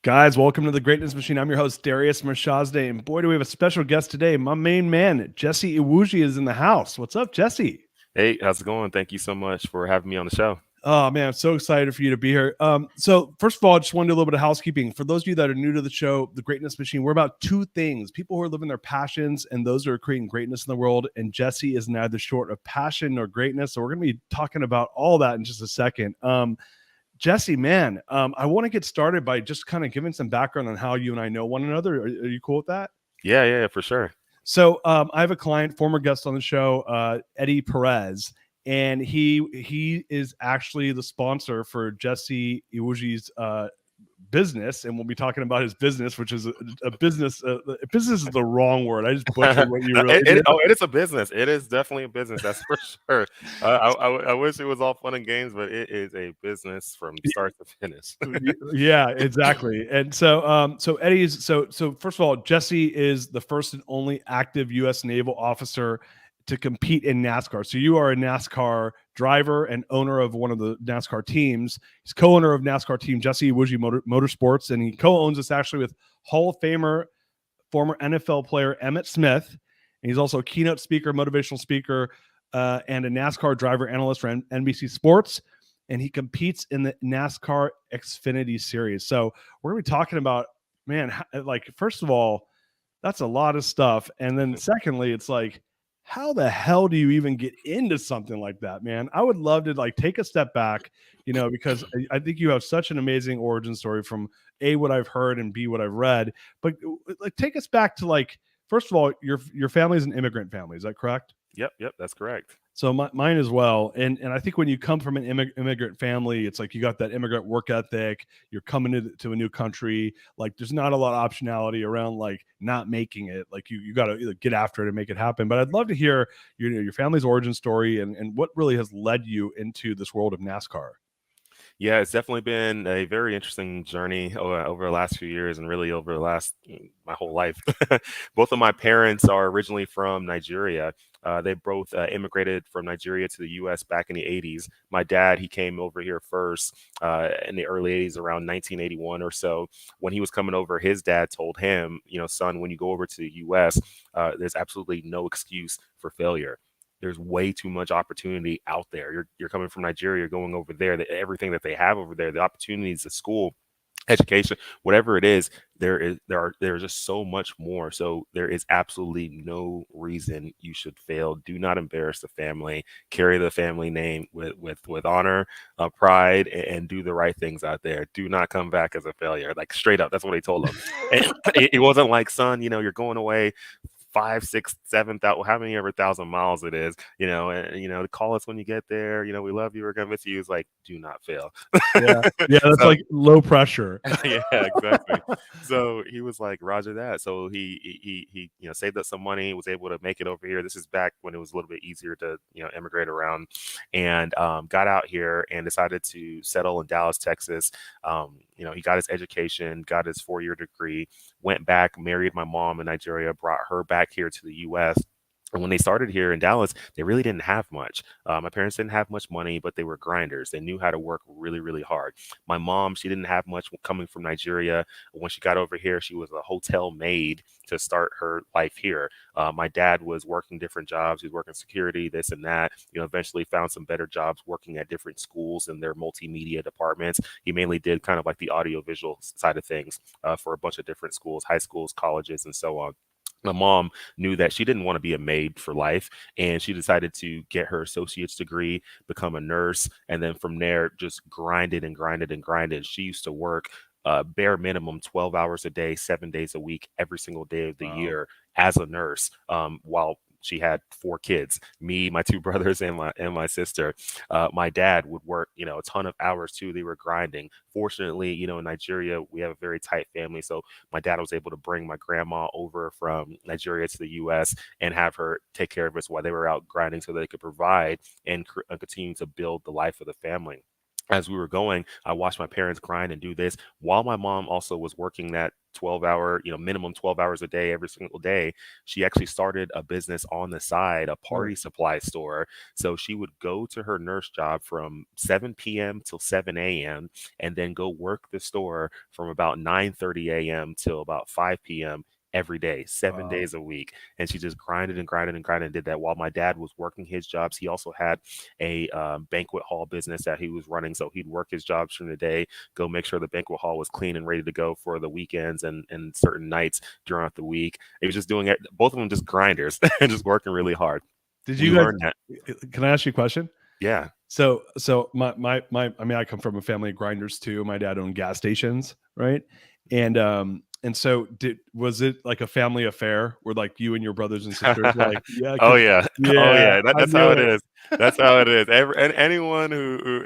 Guys, welcome to the Greatness Machine. I'm your host, Darius Mirshahzadeh, and boy, do we have a special guest today. My main man, Jesse Iwuji, is in the house. What's up, Jesse? Hey, how's it going? Thank you so much for having me on the show. Oh, man, I'm so excited for you to be here. So first of all, I just want to do a little bit of housekeeping. For those of you that are new to the show, The Greatness Machine, we're about two things: people who are living their passions and those who are creating greatness in the world. And Jesse is neither short of passion nor greatness. So we're going to be talking about all that in just a second. Jesse, man, I want to get started by just kind of giving some background on how you and I know one another. Are you cool with that? Yeah, for sure. So I have a client, former guest on the show, Eddie Perez, and he is actually the sponsor for Jesse Iwuji's business, and we'll be talking about his business, which is a business. Business is the wrong word. I just butchered what you really did. It is a business. It is definitely a business. That's for sure. I wish it was all fun and games, but it is a business from start to finish. Yeah, exactly. And so Eddie's so first of all, Jesse is the first and only active US Naval officer to compete in NASCAR. So you are a NASCAR driver and owner of one of the NASCAR teams. He's co-owner of NASCAR team Jesse Iwuji Motorsports, and he co-owns this actually with Hall of Famer, former NFL player Emmitt Smith. And he's also a keynote speaker, motivational speaker, and a NASCAR driver analyst for NBC Sports. And he competes in the NASCAR Xfinity Series. So we're going to be talking about, man, like, first of all, that's a lot of stuff. And then secondly, it's like, how the hell do you even get into something like that, man? I would love to like take a step back, because I think you have such an amazing origin story from A, what I've heard, and B, what I've read. But like, take us back to, like, first of all, your family is an immigrant family. Is that correct? Yep, that's correct. So mine as well. And I think when you come from an immigrant family, it's like you got that immigrant work ethic. You're coming to a new country. Like, there's not a lot of optionality around like not making it. Like you got to either get after it and make it happen. But I'd love to hear your family's origin story and what really has led you into this world of NASCAR. Yeah, it's definitely been a very interesting journey over the last few years, and really over the last my whole life. Both of my parents are originally from Nigeria. They both immigrated from Nigeria to the U.S. back in the 80s. My dad, he came over here first in the early 80s, around 1981 or so. When he was coming over, his dad told him, son, when you go over to the U.S., there's absolutely no excuse for failure. There's way too much opportunity out there. You're coming from Nigeria, you're going over there. Everything that they have over there, the opportunities, the school, education, whatever it is, there's just so much more. So there is absolutely no reason you should fail. Do not embarrass the family. Carry the family name with honor, pride, and do the right things out there. Do not come back as a failure. Like, straight up, that's what he told them. And it wasn't like, son, you're going away 5, 6, 7,000, how many ever thousand miles it is, and call us when you get there. We love you. We're gonna miss you. It's like, do not fail. Yeah, that's So, like low pressure. yeah, exactly. So he was like, Roger that. So he saved up some money, was able to make it over here. This is back when it was a little bit easier to immigrate around, and got out here and decided to settle in Dallas, Texas. He got his education, got his 4-year degree, went back, married my mom in Nigeria, brought her back here to the U.S. And when they started here in Dallas, they really didn't have much. My parents didn't have much money, but they were grinders. They knew how to work really, really hard. My mom, she didn't have much coming from Nigeria. When she got over here, she was a hotel maid to start her life here. My dad was working different jobs. He was working security, this and that. Eventually found some better jobs working at different schools in their multimedia departments. He mainly did kind of like the audiovisual side of things for a bunch of different schools, high schools, colleges, and so on. My mom knew that she didn't want to be a maid for life, and she decided to get her associate's degree, become a nurse, and then from there just grinded and grinded and grinded. She used to work bare minimum 12 hours a day, 7 days a week, every single day of the year as a nurse, while she had 4 kids, me, my 2 brothers, and my sister. My dad would work, a ton of hours too. They were grinding. Fortunately, in Nigeria, we have a very tight family. So my dad was able to bring my grandma over from Nigeria to the U.S. and have her take care of us while they were out grinding so they could provide and continue to build the life of the family. As we were going, I watched my parents grind and do this while my mom also was working that 12-hour, minimum 12 hours a day, every single day. She actually started a business on the side, a party supply store. So she would go to her nurse job from 7 p.m. till 7 a.m. and then go work the store from about 9:30 a.m. till about 5 p.m. every day, 7 days a week. And she just grinded and grinded and grinded and did that while my dad was working his jobs. He also had a banquet hall business that he was running. So he'd work his jobs during the day, go make sure the banquet hall was clean and ready to go for the weekends and certain nights during the week. He was just doing it. Both of them just grinders and just working really hard. Did We you guys, learned that. can I ask you a question? Yeah. So my I mean, I come from a family of grinders too. My dad owned gas stations, right? And so was it like a family affair where like you and your brothers and sisters were like, yeah, Oh yeah. Oh yeah, yeah. I That's knew how it it. is. That's how it is. And anyone who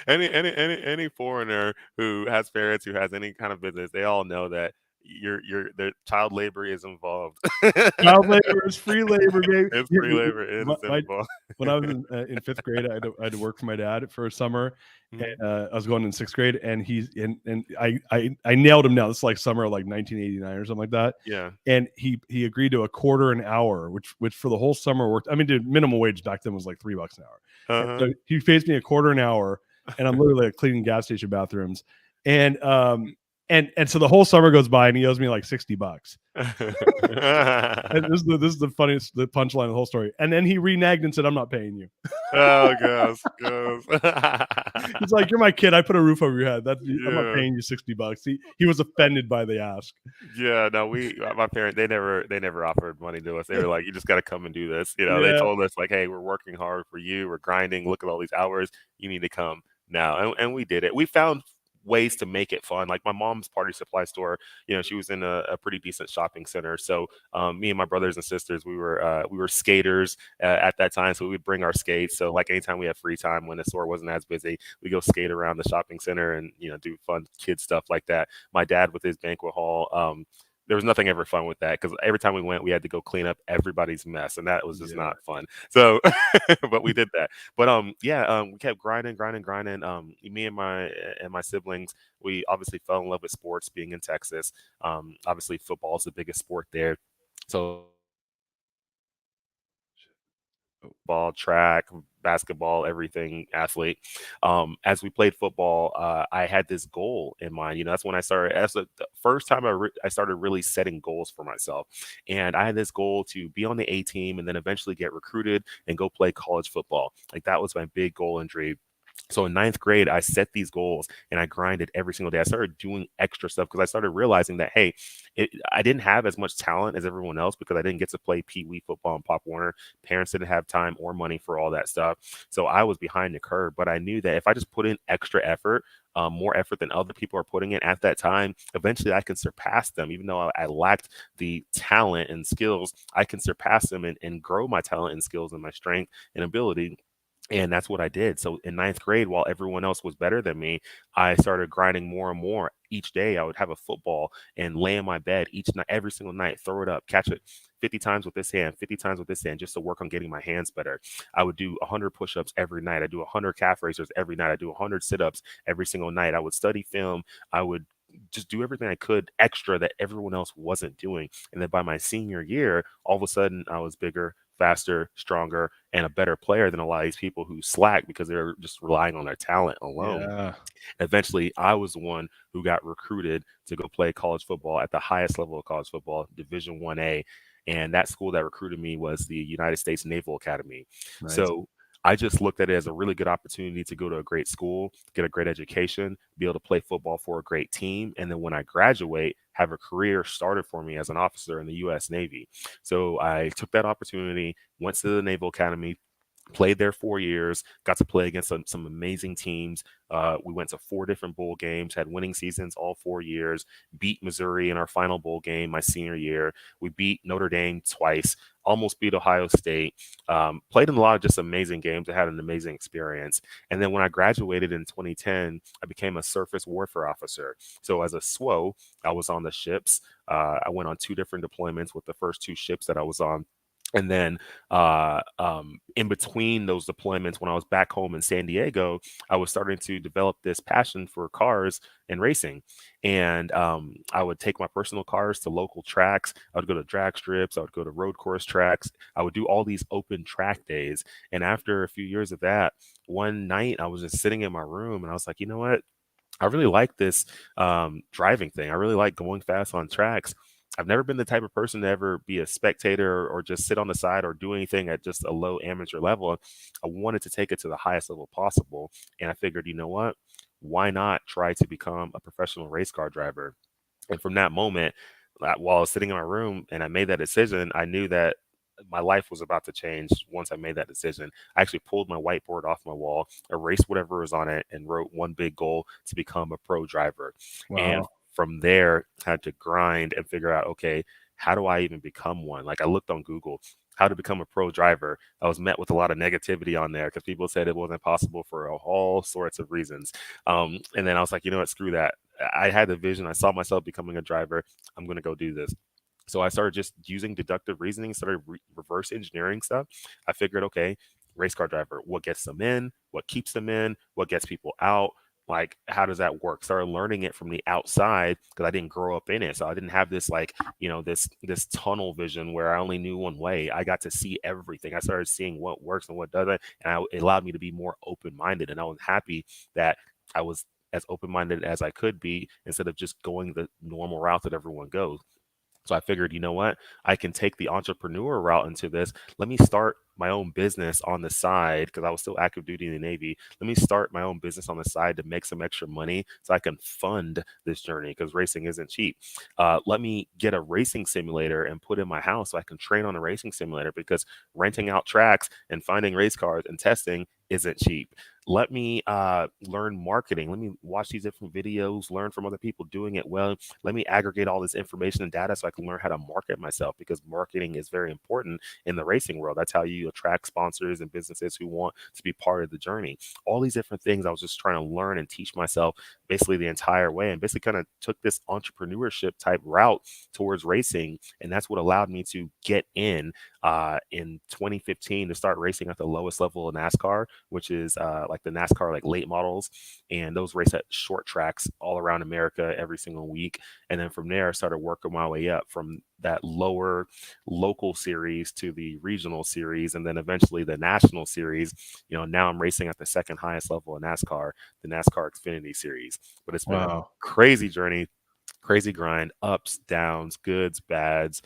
any foreigner who has parents who has any kind of business, they all know that the child labor is involved. Child labor is free labor, baby. It's Yeah, free labor. It is involved. when I was in fifth grade, I had to work for my dad for a summer, and Mhm. I was going in sixth grade, and I nailed him down. This is like summer of like 1989 or something like that. Yeah. And he agreed to a quarter an hour, which for the whole summer worked. I mean, dude, minimum wage back then was like $3 an hour. And Uh-huh. so he pays me a quarter an hour, and I'm literally like cleaning gas station bathrooms, and and so the whole summer goes by, and he owes me like $60. And this is the funniest, the punchline of the whole story. And then he reneged and said, "I'm not paying you." Oh, gosh, gosh. He's like, "You're my kid. I put a roof over your head. I'm not Yeah. paying you $60." He was offended by the ask. Yeah, no, my parents, they never offered money to us. They were like, "You just got to come and do this." They Yeah, told us like, "Hey, we're working hard for you. We're grinding. Look at all these hours. You need to come now." And we did it. We found ways to make it fun. Like my mom's party supply store, she was in a pretty decent shopping center. So me and my brothers and sisters, we were skaters at that time. So we would bring our skates. So like anytime we had free time when the store wasn't as busy, we go skate around the shopping center and do fun kid stuff like that. My dad with his banquet hall. There was nothing ever fun with that because every time we went, we had to go clean up everybody's mess, and that was just yeah, not fun. So, but we did that. But yeah, we kept grinding, grinding, grinding. Me and my siblings, we obviously fell in love with sports. Being in Texas, obviously football is the biggest sport there. So ball, track, basketball, everything, athlete. As we played football, I had this goal in mind. That's when I started. The first time I started really setting goals for myself, and I had this goal to be on the A team and then eventually get recruited and go play college football. Like that was my big goal and dream. So in ninth grade, I set these goals and I grinded every single day. I started doing extra stuff because I started realizing that, hey, I didn't have as much talent as everyone else because I didn't get to play Pee Wee football and Pop Warner. Parents didn't have time or money for all that stuff. So I was behind the curve. But I knew that if I just put in extra effort, more effort than other people are putting in at that time, eventually I can surpass them. Even though I lacked the talent and skills, I can surpass them and grow my talent and skills and my strength and ability. And that's what I did. So in ninth grade, while everyone else was better than me, I started grinding more and more. Each day, I would have a football and lay in my bed each night, every single night, throw it up, catch it 50 times with this hand, 50 times with this hand, just to work on getting my hands better. I would do 100 push-ups every night. I do 100 calf raisers every night. I do 100 sit-ups every single night. I would study film. I would just do everything I could extra that everyone else wasn't doing. And then by my senior year, all of a sudden I was bigger, faster, stronger, and a better player than a lot of these people who slack because they're just relying on their talent alone. yeah, Eventually, I was the one who got recruited to go play college football at the highest level of college football, Division 1A. And that school that recruited me was the United States Naval Academy. nice. So I just looked at it as a really good opportunity to go to a great school, get a great education, be able to play football for a great team. And then when I graduate, have a career started for me as an officer in the US Navy. So I took that opportunity, went to the Naval Academy, played there 4 years, got to play against some amazing teams. We went to 4 different bowl games, had winning seasons all 4 years, beat Missouri in our final bowl game my senior year. We beat Notre Dame twice, almost beat Ohio State, played in a lot of just amazing games. I had an amazing experience. And then when I graduated in 2010, I became a surface warfare officer. So as a SWO, I was on the ships. I went on 2 different deployments with the first 2 ships that I was on. And then in between those deployments, when I was back home in San Diego, I was starting to develop this passion for cars and racing. And I would take my personal cars to local tracks. I would go to drag strips. I would go to road course tracks. I would do all these open track days. And after a few years of that, one night I was just sitting in my room and I was like, you know what? I really like this driving thing. I really like going fast on tracks. I've never been the type of person to ever be a spectator or just sit on the side or do anything at just a low amateur level. I wanted to take it to the highest level possible. And I figured, you know what? Why not try to become a professional race car driver? And from that moment, while I was sitting in my room and I made that decision, I knew that my life was about to change once I made that decision. I actually pulled my whiteboard off my wall, erased whatever was on it, and wrote one big goal to become a pro driver. And Wow. from there, had to grind and figure out, okay, how do I even become one? Like I looked on Google, how to become a pro driver. I was met with a lot of negativity on there because people said it wasn't possible for all sorts of reasons. And then I was like, you know what, screw that. I had the vision. I saw myself becoming a driver. I'm going to go do this. So I started just using deductive reasoning, started reverse engineering stuff. I figured, okay, race car driver, what gets them in, what keeps them in, what gets people out, like how does that work? Started learning it from the outside because I didn't grow up in it, so I didn't have this like this tunnel vision where I only knew one way. I got to see everything. I started seeing what works and what doesn't, and it allowed me to be more open minded. And I was happy that I was as open minded as I could be instead of just going the normal route that everyone goes. So I figured, you know what? I can take the entrepreneur route into this. Let me start my own business on the side because I was still active duty in the Navy. Let me start my own business on the side to make some extra money so I can fund this journey because racing isn't cheap. Let me get a racing simulator and put in my house so I can train on a racing simulator because renting out tracks and finding race cars and testing isn't cheap. Let me learn marketing. Let me watch these different videos, learn from other people doing it well. Let me aggregate all this information and data so I can learn how to market myself because marketing is very important in the racing world. That's how you attract sponsors and businesses who want to be part of the journey. All these different things I was just trying to learn and teach myself basically the entire way and basically kind of took this entrepreneurship type route towards racing. And that's what allowed me to get in 2015 to start racing at the lowest level of NASCAR, which is like the NASCAR like late models, and those race at short tracks all around America every single week. And then from there, I started working my way up from that lower local series to the regional series, and then eventually the national series. Now I'm racing at the second highest level of NASCAR, the NASCAR Xfinity Series. But it's been a Wow. crazy journey, crazy grind, ups, downs, goods, bads.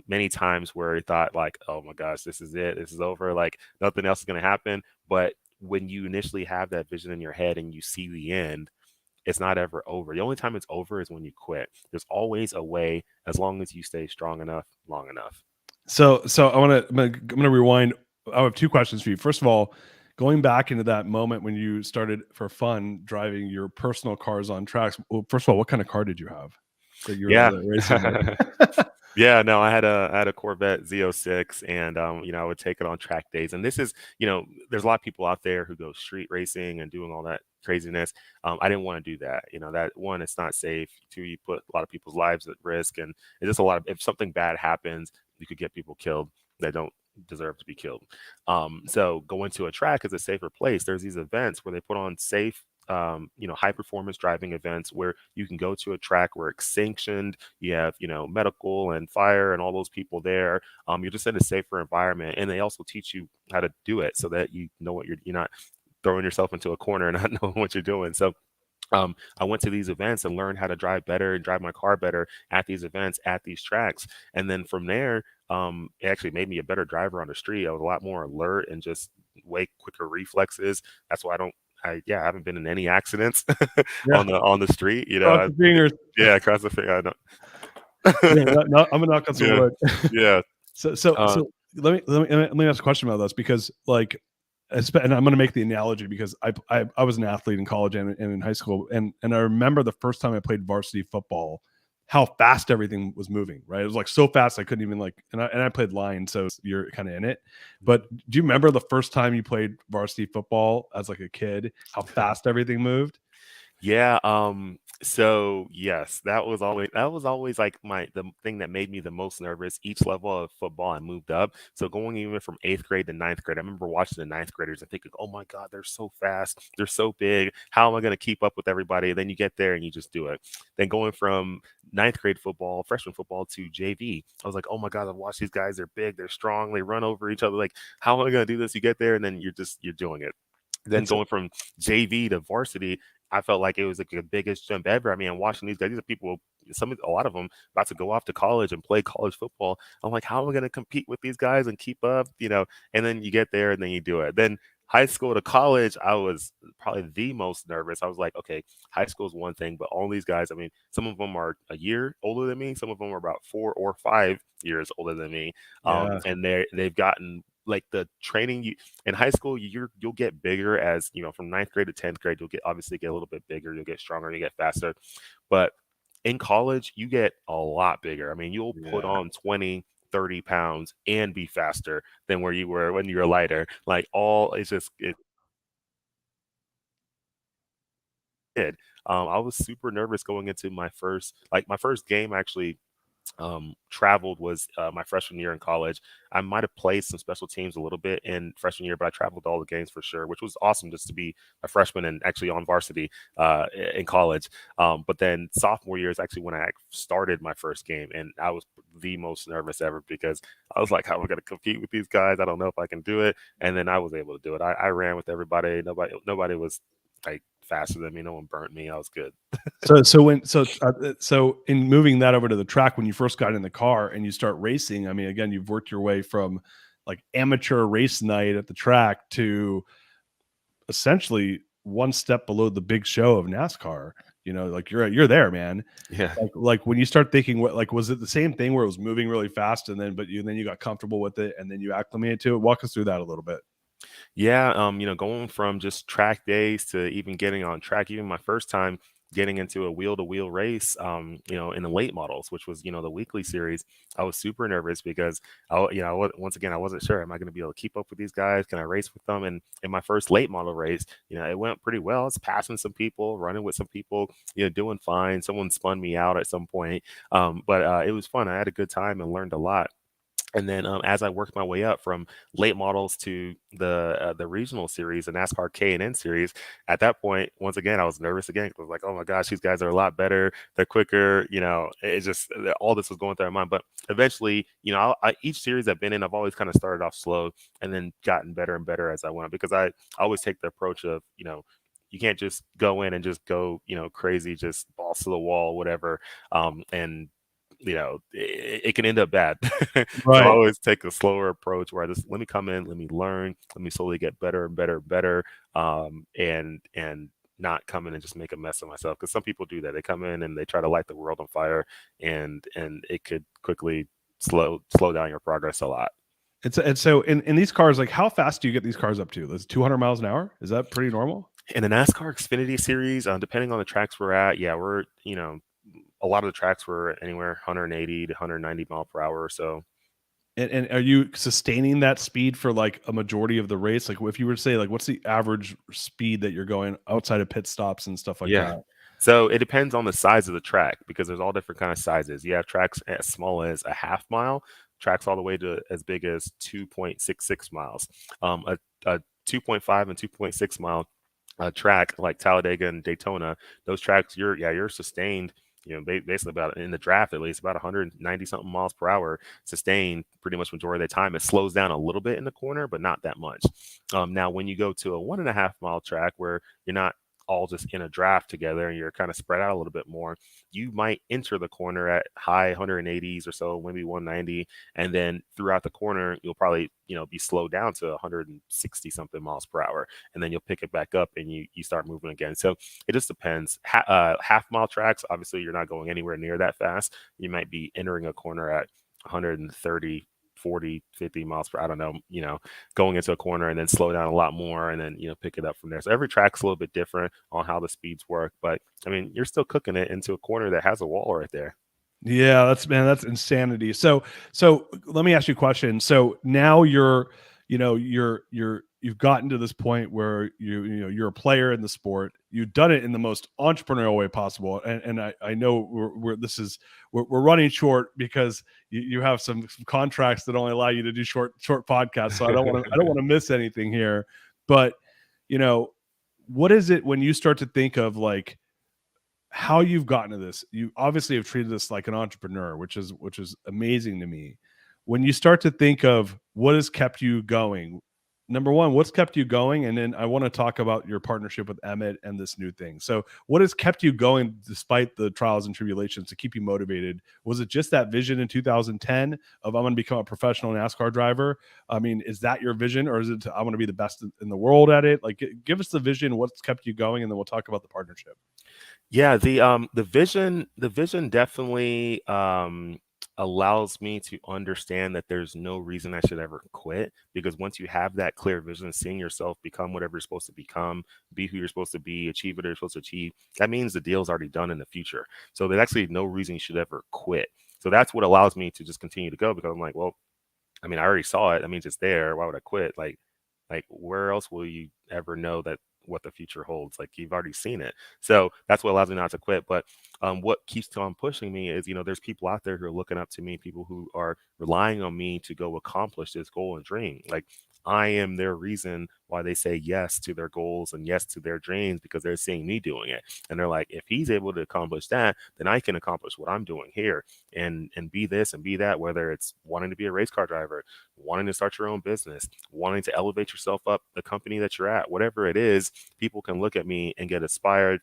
Many times where I thought like, oh my gosh, this is it, this is over, like nothing else is going to happen. But when you initially have that vision in your head and you see the end, it's not ever over. The only time it's over is when you quit. There's always a way as long as you stay strong enough, long enough. So I'm gonna rewind. I have two questions for you. First of all, going back into that moment when you started for fun driving your personal cars on tracks. Well, first of all, what kind of car did you have that you were Yeah. racing with? Yeah, no, I had a Corvette Z06, and I would take it on track days. And this is, there's a lot of people out there who go street racing and doing all that craziness. I didn't want to do that. That one, it's not safe. Two, you put a lot of people's lives at risk, and it's just a lot of, if something bad happens, you could get people killed that don't deserve to be killed. So going to a track is a safer place. There's these events where they put on safe high performance driving events where you can go to a track where it's sanctioned. You have, medical and fire and all those people there. You're just in a safer environment, and they also teach you how to do it so that you know what you're not throwing yourself into a corner and not knowing what you're doing. So I went to these events and learned how to drive better and drive my car better at these events, at these tracks. And then from there, it actually made me a better driver on the street. I was a lot more alert and just way quicker reflexes. That's why I haven't been in any accidents Yeah, on the street. cross the fingers. Yeah, across the finger. I know. Yeah, no, I'm gonna knock on some Yeah, wood. yeah. So, so, Uh, so let me ask a question about this because, like, and I'm going to make the analogy because I was an athlete in college and in high school, and I remember the first time I played varsity football, how fast everything was moving. Right, it was like so fast I couldn't even and I played line, so you're kind of in it. But do you remember the first time you played varsity football as like a kid? How fast everything moved? Yeah, So yes, that was always like the thing that made me the most nervous. Each level of football I moved up. So going even from 8th grade to 9th grade, I remember watching the 9th graders and thinking, "Oh my God, they're so fast, they're so big. How am I going to keep up with everybody?" And then you get there and you just do it. Then going from 9th grade football, freshman football to JV, I was like, "Oh my God, I've watched these guys. They're big, they're strong, they run over each other. Like, how am I going to do this?" You get there and then you're doing it. Then It's going from JV to varsity, I felt like it was like the biggest jump ever. I mean, I'm watching these guys. These are people, a lot of them about to go off to college and play college football. I'm like, how am I going to compete with these guys and keep up? And then you get there and then you do it. Then high school to college, I was probably the most nervous. I was like, okay, high school is one thing, but all these guys, I mean, some of them are a year older than me. Some of them are about 4 or 5 years older than me. yeah, And they've gotten like the training in high school, you'll get bigger as from 9th grade to 10th grade. You'll obviously get a little bit bigger. You'll get stronger. You get faster. But in college, you get a lot bigger. I mean, you'll put yeah. on 20, 30 pounds and be faster than where you were when you were lighter. Like all, it's just it did. I was super nervous going into my first game actually traveled was my freshman year in college. I might have played some special teams a little bit in freshman year, but I traveled to all the games for sure, which was awesome just to be a freshman and actually on varsity in college. But then sophomore year is actually when I started my first game, and I was the most nervous ever because I was like, how am I going to compete with these guys? I don't know if I can do it. And then I was able to do it. I ran with everybody. Nobody was like faster than me. No one burnt me. I was good. So in moving that over to the track, when you first got in the car and you start racing, I mean, again, you've worked your way from like amateur race night at the track to essentially one step below the big show of NASCAR. Like you're there, man. Yeah. Like when you start thinking, what, like, was it the same thing where it was moving really fast and then you got comfortable with it and then you acclimated to it? Walk us through that a little bit. Yeah, going from just track days to even getting on track, even my first time getting into a wheel to wheel race, in the late models, which was, the weekly series, I was super nervous because once again, I wasn't sure, am I going to be able to keep up with these guys? Can I race with them? And in my first late model race, it went pretty well. I was passing some people, running with some people, doing fine. Someone spun me out at some point. But it was fun. I had a good time and learned a lot. And then as I worked my way up from late models to the regional series, the NASCAR K&N series, at that point, once again, I was nervous again. 'Cause I was like, oh my gosh, these guys are a lot better. They're quicker. It's just all this was going through my mind. But eventually, each series I've been in, I've always kind of started off slow and then gotten better and better as I went because I always take the approach of, you can't just go in and just go, crazy, just balls to the wall, whatever. And it can end up bad. So I Right. always take a slower approach where I just let me come in, let me learn, let me slowly get better and better and better, and not come in and just make a mess of myself. Because some people do that. They come in and they try to light the world on fire, and it could quickly slow down your progress a lot. And so in these cars, like how fast do you get these cars up to? That's 200 miles an hour. Is that pretty normal? In the NASCAR Xfinity series, depending on the tracks we're at, yeah, we're a lot of the tracks were anywhere 180 to 190 mile per hour or so. And are you sustaining that speed for like a majority of the race? Like if you were to say like what's the average speed that you're going outside of pit stops and stuff like Yeah. that? So it depends on the size of the track because there's all different kind of sizes. You have tracks as small as a half mile, tracks all the way to as big as 2.66 miles. A 2.5 and 2.6 mile track like Talladega and Daytona, those tracks you're sustained. Basically about in the draft at least about 190 something miles per hour sustained pretty much majority of the time. It slows down a little bit in the corner, but not that much. Now, when you go to a 1.5 mile track where you're not all just in a draft together and you're kind of spread out a little bit more, you might enter the corner at high 180s or so, maybe 190, and then throughout the corner you'll probably be slowed down to 160 something miles per hour, and then you'll pick it back up and you start moving again. So it just depends. Half mile tracks, obviously you're not going anywhere near that fast. You might be entering a corner at 130, 40, 50 miles per, I don't know, going into a corner and then slow down a lot more and then, pick it up from there. So every track's a little bit different on how the speeds work. But I mean, you're still cooking it into a corner that has a wall right there. Yeah, that's insanity. So let me ask you a question. So now you're you've gotten to this point where you're a player in the sport. You've done it in the most entrepreneurial way possible, and I know we're running short because you have some contracts that only allow you to do short podcasts. So I don't want to miss anything here. But what is it when you start to think of like how you've gotten to this? You obviously have treated this like an entrepreneur, which is amazing to me. When you start to think of what has kept you going, number one, what's kept you going? And then I want to talk about your partnership with Emmitt and this new thing. So what has kept you going despite the trials and tribulations to keep you motivated? Was it just that vision in 2010 of I'm going to become a professional NASCAR driver? I mean, is that your vision, or is it I want to be the best in the world at it? Like, give us the vision, what's kept you going, and then we'll talk about the partnership. Yeah, the vision definitely allows me to understand that there's no reason I should ever quit, because once you have that clear vision, seeing yourself become whatever you're supposed to become, be who you're supposed to be, achieve what you're supposed to achieve, that means the deal's already done in the future. So there's actually no reason you should ever quit. So that's what allows me to just continue to go, because I'm like, well, I mean, I already saw it. That means it's there. Why would I quit? Like where else will you ever know that what the future holds? Like, you've already seen it. So that's what allows me not to quit. But what keeps on pushing me is, there's people out there who are looking up to me, people who are relying on me to go accomplish this goal and dream. Like, I am their reason why they say yes to their goals and yes to their dreams, because they're seeing me doing it. And they're like, if he's able to accomplish that, then I can accomplish what I'm doing here and be this and be that, whether it's wanting to be a race car driver, wanting to start your own business, wanting to elevate yourself up the company that you're at, whatever it is, people can look at me and get inspired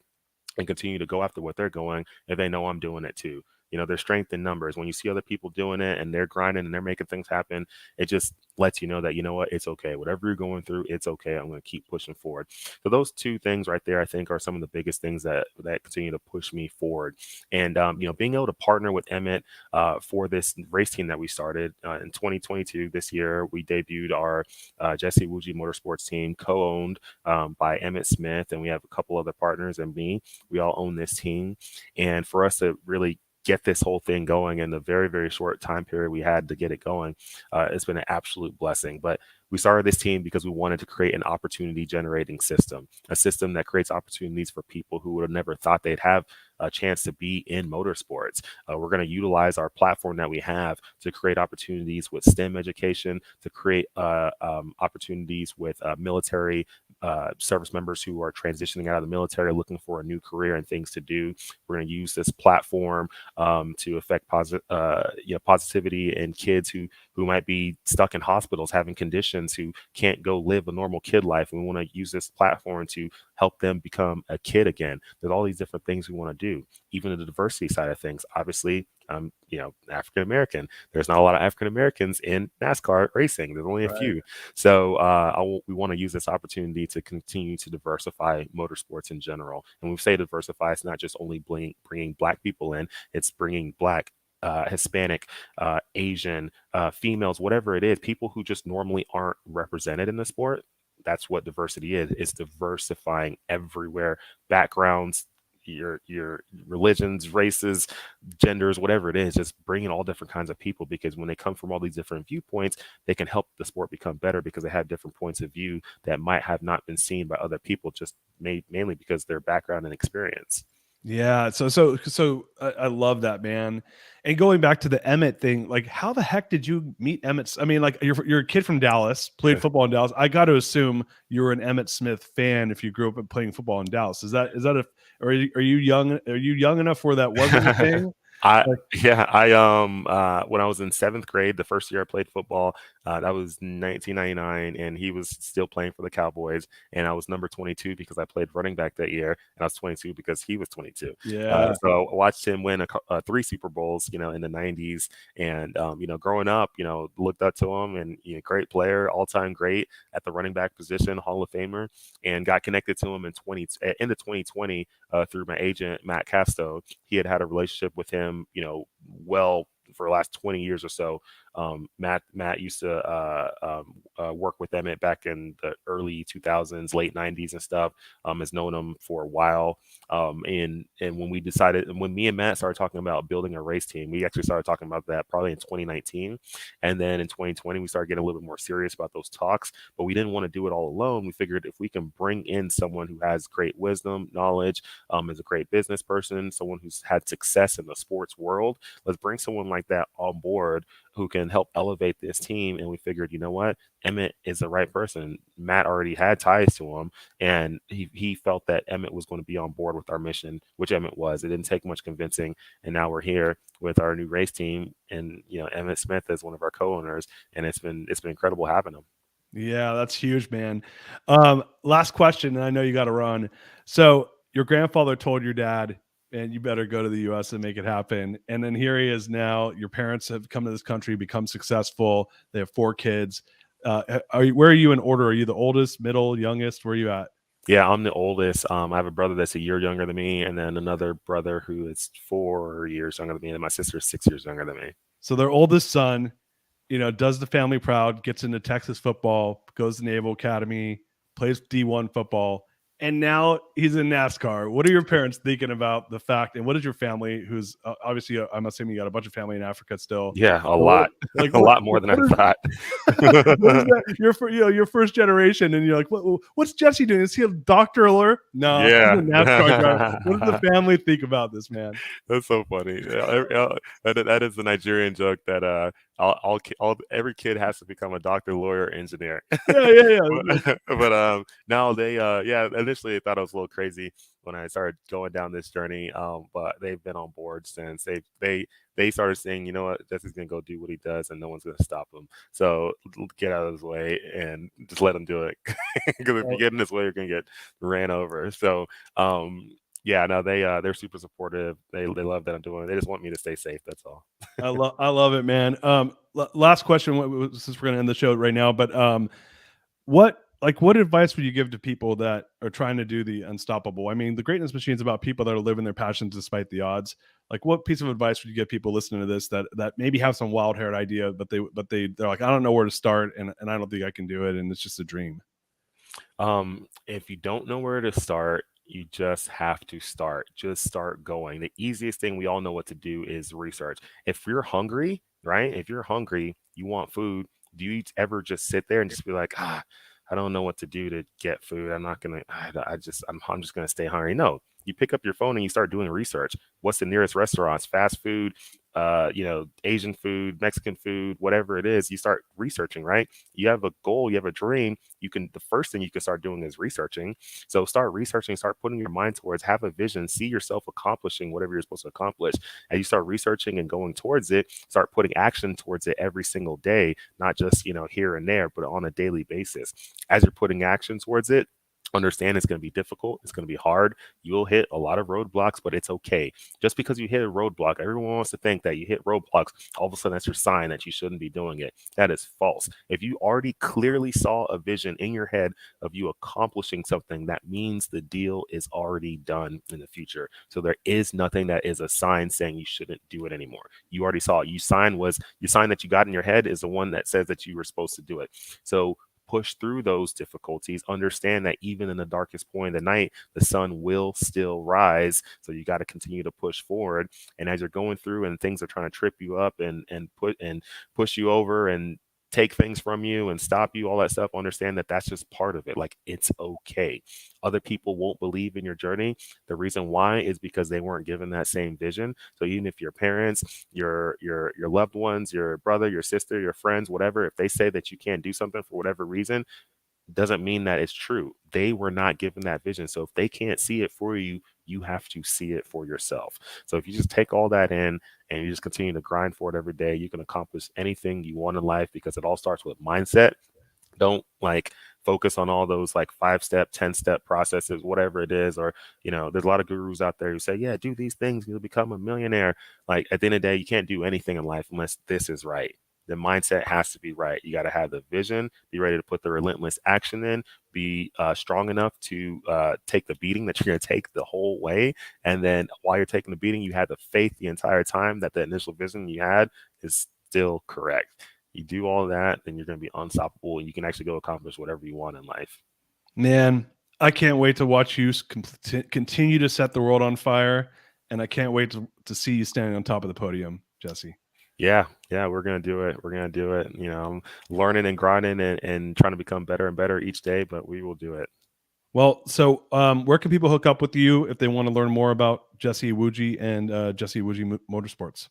and continue to go after what they're going if they know I'm doing it too. There's strength in numbers. When you see other people doing it and they're grinding and they're making things happen, it just lets you know that, what, it's okay. Whatever you're going through, it's okay. I'm going to keep pushing forward. So those two things right there, I think, are some of the biggest things that continue to push me forward. And, being able to partner with Emmitt for this race team that we started in 2022, this year, we debuted our Jesse Iwuji Motorsports team, co-owned by Emmitt Smith, and we have a couple other partners and me. We all own this team. And for us to really get this whole thing going in the very, very short time period we had to get it going, it's been an absolute blessing. But we started this team because we wanted to create an opportunity generating system, a system that creates opportunities for people who would have never thought they'd have a chance to be in motorsports. We're going to utilize our platform that we have to create opportunities with STEM education, to create opportunities with military service members who are transitioning out of the military, looking for a new career and things to do. We're going to use this platform to affect positivity in kids who might be stuck in hospitals having conditions, who can't go live a normal kid life. And we want to use this platform to help them become a kid again. There's all these different things we want to do. Even the diversity side of things. Obviously, African American. There's not a lot of African Americans in NASCAR racing. There's only a few. So we want to use this opportunity to continue to diversify motorsports in general. And when we say diversify, it's not just only bringing Black people in. It's bringing Black, Hispanic, Asian, females, whatever it is, people who just normally aren't represented in the sport. That's what diversity is. It's diversifying everywhere, backgrounds, your religions, races, genders, whatever it is, just bringing all different kinds of people, because when they come from all these different viewpoints, they can help the sport become better, because they have different points of view that might have not been seen by other people, just mainly because their background and experience. Yeah. So I love that, man. And going back to the Emmitt thing, like, how the heck did you meet Emmitt? I mean, like, you're a kid from Dallas, played football in Dallas. I got to assume you were an Emmitt Smith fan if you grew up playing football in Dallas. Is that or are you young? Are you young enough where that wasn't a thing? When I was in 7th grade, the first year I played football, that was 1999, and he was still playing for the Cowboys, and I was number 22 because I played running back that year, and I was 22 because he was 22. Yeah. So I watched him win 3 Super Bowls, in the 90s, and growing up, looked up to him, and great player, all-time great at the running back position, Hall of Famer, and got connected to him in 2020 through my agent Matt Casto. He had a relationship with him, well, for the last 20 years or so, Matt used to work with Emmitt back in the early 2000s, late 90s and stuff. Has known him for a while. And when we decided, when me and Matt started talking about building a race team, we actually started talking about that probably in 2019. And then in 2020, we started getting a little bit more serious about those talks, but we didn't want to do it all alone. We figured if we can bring in someone who has great wisdom, knowledge, is a great business person, someone who's had success in the sports world, let's bring someone like that on board who can help elevate this team. And we figured, you know what? Emmitt is the right person. Matt already had ties to him, and he felt that Emmitt was going to be on board with our mission, which Emmitt was. It didn't take much convincing, and now we're here with our new race team, and Emmitt Smith is one of our co-owners, and it's been incredible having him. Yeah, that's huge, man. Last question, and I know you got to run. So your grandfather told your dad, and you better go to the US and make it happen. And then here he is now. Your parents have come to this country, become successful. They have 4 kids. Where are you in order? Are you the oldest, middle, youngest? Where are you at? Yeah, I'm the oldest. I have a brother that's a year younger than me, and then another brother who is 4 years younger than me, and my sister is 6 years younger than me. So their oldest son, does the family proud, gets into Texas football, goes to Naval Academy, plays D1 football, and now he's in NASCAR. What are your parents thinking about the fact, and what is your family, who's obviously, I'm assuming you got a bunch of family in Africa still? Yeah, a lot. Like a lot more than I thought. What is that? Your first generation, and you're like, what's Jesse doing? Is he a doctor alert? No, yeah. he's a NASCAR driver. What does the family think about this, man? That's so funny. That is the Nigerian joke that every kid has to become a doctor, lawyer, engineer. Yeah. but now they initially they thought I was a little crazy when I started going down this journey. But they've been on board since. They started saying, you know what, Jesse's gonna go do what he does, and no one's gonna stop him. So get out of his way and just let him do it. Because if you get in his way, you're gonna get ran over. So yeah, no, they're super supportive. They love that I'm doing it. They just want me to stay safe. That's all. I love it, man. Last question, since we're gonna end the show right now, but what advice would you give to people that are trying to do the unstoppable? I mean, the Greatness Machine is about people that are living their passions despite the odds. Like, what piece of advice would you give people listening to this that maybe have some wild haired idea, but they're like, I don't know where to start, and I don't think I can do it, and it's just a dream. If you don't know where to start, you just have to start. Just start going. The easiest thing, we all know what to do, is research. If you're hungry, right? If you're hungry, you want food. Do you ever just sit there and just be like, I don't know what to do to get food. I'm not gonna. I'm just gonna stay hungry. No, you pick up your phone and you start doing research. What's the nearest restaurants? Fast food, Asian food, Mexican food, whatever it is. You start researching, right? You have a goal, you have a dream. The first thing you can start doing is researching. So start researching, start putting your mind towards, have a vision, see yourself accomplishing whatever you're supposed to accomplish. As you start researching and going towards it, start putting action towards it every single day, not just, here and there, but on a daily basis. As you're putting action towards it, understand it's going to be difficult. It's going to be hard. You'll hit a lot of roadblocks, but it's okay. Just because you hit a roadblock, everyone wants to think that you hit roadblocks, all of a sudden that's your sign that you shouldn't be doing it. That is false. If you already clearly saw a vision in your head of you accomplishing something, that means the deal is already done in the future. So there is nothing that is a sign saying you shouldn't do it anymore. You already saw it. Your sign that you got in your head is the one that says that you were supposed to do it. So push through those difficulties. Understand that even in the darkest point of the night, the sun will still rise. So you got to continue to push forward. And as you're going through and things are trying to trip you up and push you over and take things from you and stop you, all that stuff, understand that that's just part of it. Like, it's okay. Other people won't believe in your journey. The reason why is because they weren't given that same vision. So even if your parents, your loved ones, your brother, your sister, your friends, whatever, if they say that you can't do something for whatever reason, doesn't mean that it's true. They were not given that vision. So if they can't see it for you, you have to see it for yourself. So if you just take all that in and you just continue to grind for it every day, you can accomplish anything you want in life, because it all starts with mindset. Don't focus on all those 5-step, 10-step processes, whatever it is. Or, there's a lot of gurus out there who say, yeah, do these things, you'll become a millionaire. At the end of the day, you can't do anything in life unless this is right. The mindset has to be right. You got to have the vision, be ready to put the relentless action in, be strong enough to take the beating that you're going to take the whole way. And then while you're taking the beating, you had the faith the entire time that the initial vision you had is still correct. You do all that, then you're going to be unstoppable, and you can actually go accomplish whatever you want in life. Man, I can't wait to watch you continue to set the world on fire, and I can't wait to see you standing on top of the podium, Jesse. Yeah, we're gonna do it. We're gonna do it. You know, I'm learning and grinding and trying to become better and better each day, but we will do it. Well, so where can people hook up with you if they want to learn more about Jesse Iwuji and Jesse Iwuji Motorsports?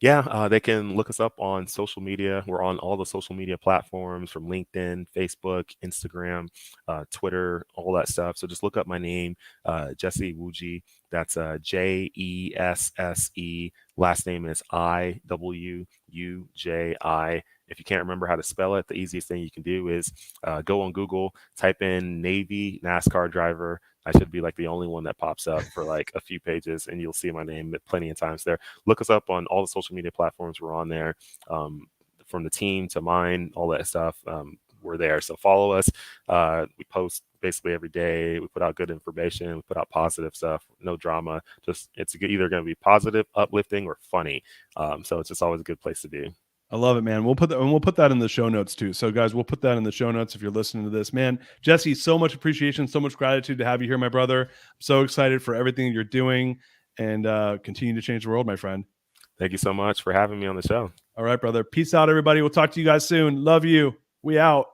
Yeah, they can look us up on social media. We're on all the social media platforms from LinkedIn, Facebook, Instagram, Twitter, all that stuff. So just look up my name, Jesse Iwuji. That's Jesse. Last name is Iwuji. If you can't remember how to spell it, the easiest thing you can do is go on Google, type in Navy NASCAR driver. I should be like the only one that pops up for like a few pages, and you'll see my name plenty of times there. Look us up on all the social media platforms. We're on there, from the team to mine, all that stuff. We're there. So follow us. We post basically every day. We put out good information. We put out positive stuff, no drama. Just it's either going to be positive, uplifting, or funny. So it's just always a good place to be. I love it, man. We'll put that in the show notes too. So guys, we'll put that in the show notes if you're listening to this. Man, Jesse, so much appreciation, so much gratitude to have you here, my brother. I'm so excited for everything you're doing, and continue to change the world, my friend. Thank you so much for having me on the show. All right, brother. Peace out, everybody. We'll talk to you guys soon. Love you. We out.